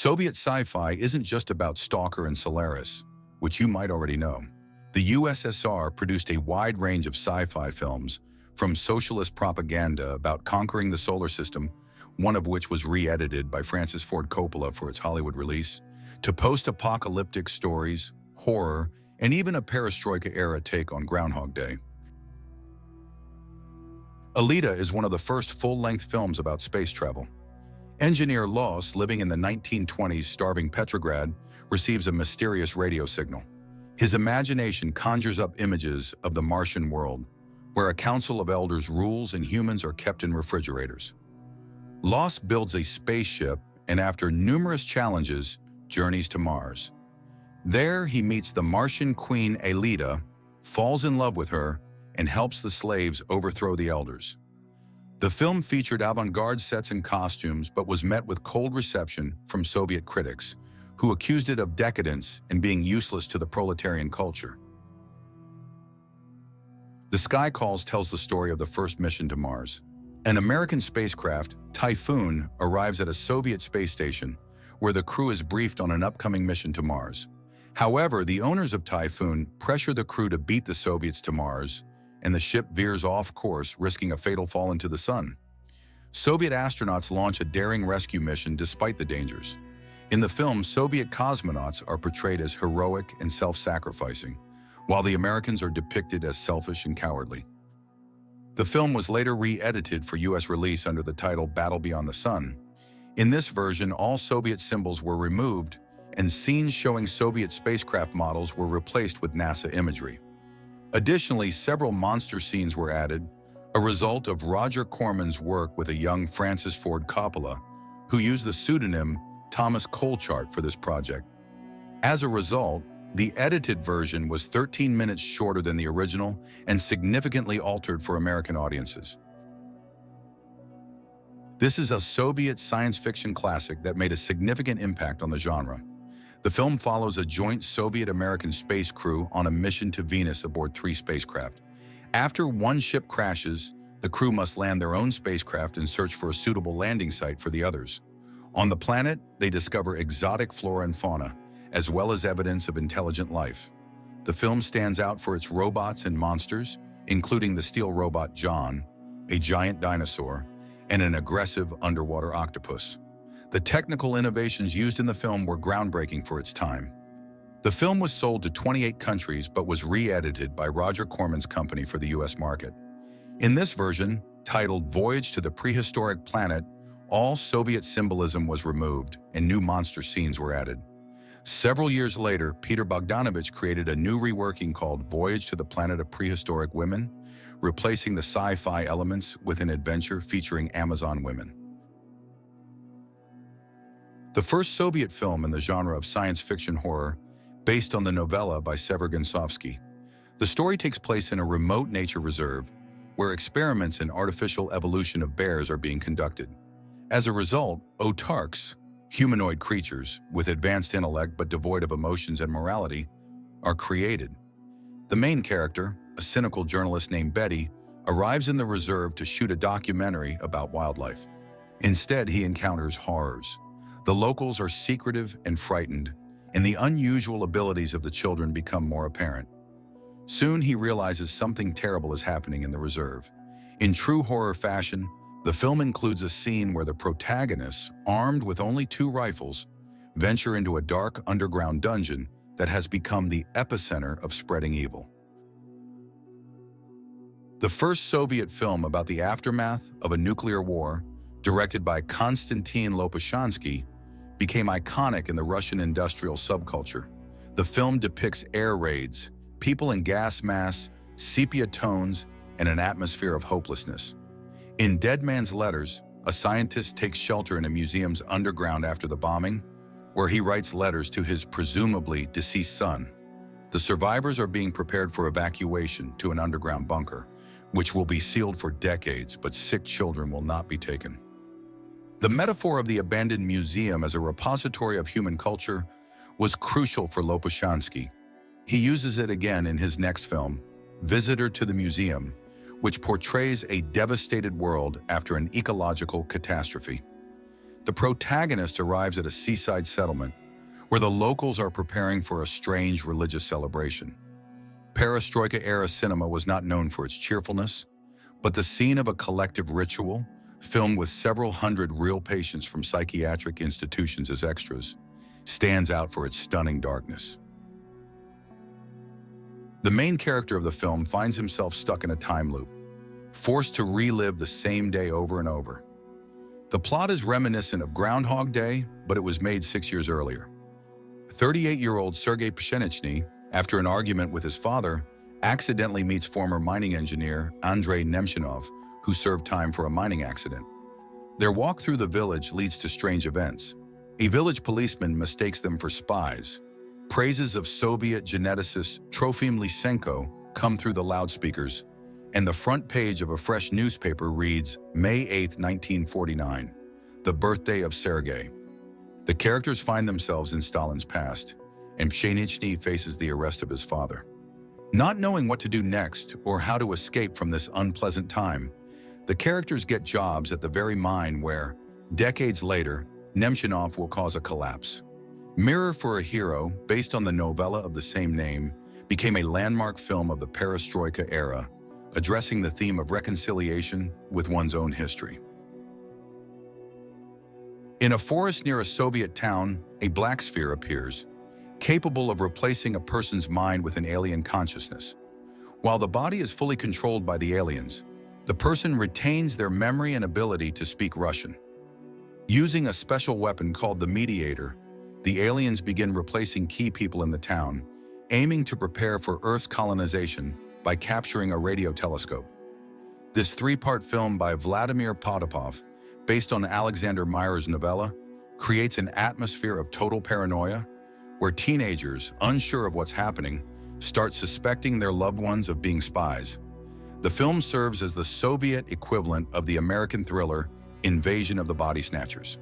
Soviet sci-fi isn't just about Stalker and Solaris, which you might already know. The USSR produced a wide range of sci-fi films, from socialist propaganda about conquering the solar system, one of which was re-edited by Francis Ford Coppola for its Hollywood release, to post-apocalyptic stories, horror, and even a perestroika-era take on Groundhog Day. Aelita is one of the first full-length films about space travel. Engineer Los, living in the 1920s starving Petrograd, receives a mysterious radio signal. His imagination conjures up images of the Martian world, where a council of elders rules and humans are kept in refrigerators. Los builds a spaceship and, after numerous challenges, journeys to Mars. There, he meets the Martian queen Aelita, falls in love with her, and helps the slaves overthrow the elders. The film featured avant-garde sets and costumes, but was met with cold reception from Soviet critics, who accused it of decadence and being useless to the proletarian culture. The Sky Calls tells the story of the first mission to Mars. An American spacecraft, Typhoon, arrives at a Soviet space station, where the crew is briefed on an upcoming mission to Mars. However, the owners of Typhoon pressure the crew to beat the Soviets to Mars, and the ship veers off course, risking a fatal fall into the sun. Soviet astronauts launch a daring rescue mission despite the dangers. In the film, Soviet cosmonauts are portrayed as heroic and self-sacrificing, while the Americans are depicted as selfish and cowardly. The film was later re-edited for US release under the title Battle Beyond the Sun. In this version, all Soviet symbols were removed, and scenes showing Soviet spacecraft models were replaced with NASA imagery. Additionally, several monster scenes were added, a result of Roger Corman's work with a young Francis Ford Coppola, who used the pseudonym Thomas Kolchart for this project. As a result, the edited version was 13 minutes shorter than the original and significantly altered for American audiences. This is a Soviet science fiction classic that made a significant impact on the genre. The film follows a joint Soviet-American space crew on a mission to Venus aboard 3 spacecraft. After one ship crashes, the crew must land their own spacecraft and search for a suitable landing site for the others. On the planet, they discover exotic flora and fauna, as well as evidence of intelligent life. The film stands out for its robots and monsters, including the steel robot John, a giant dinosaur, and an aggressive underwater octopus. The technical innovations used in the film were groundbreaking for its time. The film was sold to 28 countries but was re-edited by Roger Corman's company for the US market. In this version, titled Voyage to the Prehistoric Planet, all Soviet symbolism was removed and new monster scenes were added. Several years later, Peter Bogdanovich created a new reworking called Voyage to the Planet of Prehistoric Women, replacing the sci-fi elements with an adventure featuring Amazon women. The first Soviet film in the genre of science fiction horror, based on the novella by Sever Gonsovsky. The story takes place in a remote nature reserve, where experiments in artificial evolution of bears are being conducted. As a result, autarks, humanoid creatures with advanced intellect but devoid of emotions and morality, are created. The main character, a cynical journalist named Betty, arrives in the reserve to shoot a documentary about wildlife. Instead, he encounters horrors. The locals are secretive and frightened, and the unusual abilities of the children become more apparent. Soon he realizes something terrible is happening in the reserve. In true horror fashion, the film includes a scene where the protagonists, armed with only 2 rifles, venture into a dark underground dungeon that has become the epicenter of spreading evil. The first Soviet film about the aftermath of a nuclear war, directed by Konstantin Lopushansky, became iconic in the Russian industrial subculture. The film depicts air raids, people in gas masks, sepia tones, and an atmosphere of hopelessness. In Dead Man's Letters, a scientist takes shelter in a museum's underground after the bombing, where he writes letters to his presumably deceased son. The survivors are being prepared for evacuation to an underground bunker, which will be sealed for decades, but sick children will not be taken. The metaphor of the abandoned museum as a repository of human culture was crucial for Lopushansky. He uses it again in his next film, Visitor to the Museum, which portrays a devastated world after an ecological catastrophe. The protagonist arrives at a seaside settlement where the locals are preparing for a strange religious celebration. Perestroika-era cinema was not known for its cheerfulness, but the scene of a collective ritual, filmed with several hundred real patients from psychiatric institutions as extras, stands out for its stunning darkness. The main character of the film finds himself stuck in a time loop, forced to relive the same day over and over. The plot is reminiscent of Groundhog Day, but it was made 6 years earlier. 38-year-old Sergei Pshenichny, after an argument with his father, accidentally meets former mining engineer Andrei Nemchinov, who served time for a mining accident. Their walk through the village leads to strange events. A village policeman mistakes them for spies. Praises of Soviet geneticist Trofim Lysenko come through the loudspeakers, and the front page of a fresh newspaper reads, May 8, 1949, the birthday of Sergei. The characters find themselves in Stalin's past, and Pshenichny faces the arrest of his father. Not knowing what to do next or how to escape from this unpleasant time, the characters get jobs at the very mine where, decades later, Nemchinov will cause a collapse. Mirror for a Hero, based on the novella of the same name, became a landmark film of the Perestroika era, addressing the theme of reconciliation with one's own history. In a forest near a Soviet town, a black sphere appears, capable of replacing a person's mind with an alien consciousness. While the body is fully controlled by the aliens, the person retains their memory and ability to speak Russian. Using a special weapon called the Mediator, the aliens begin replacing key people in the town, aiming to prepare for Earth's colonization by capturing a radio telescope. This three-part film by Vladimir Potapov, based on Alexander Meyer's novella, creates an atmosphere of total paranoia, where teenagers, unsure of what's happening, start suspecting their loved ones of being spies. The film serves as the Soviet equivalent of the American thriller Invasion of the Body Snatchers.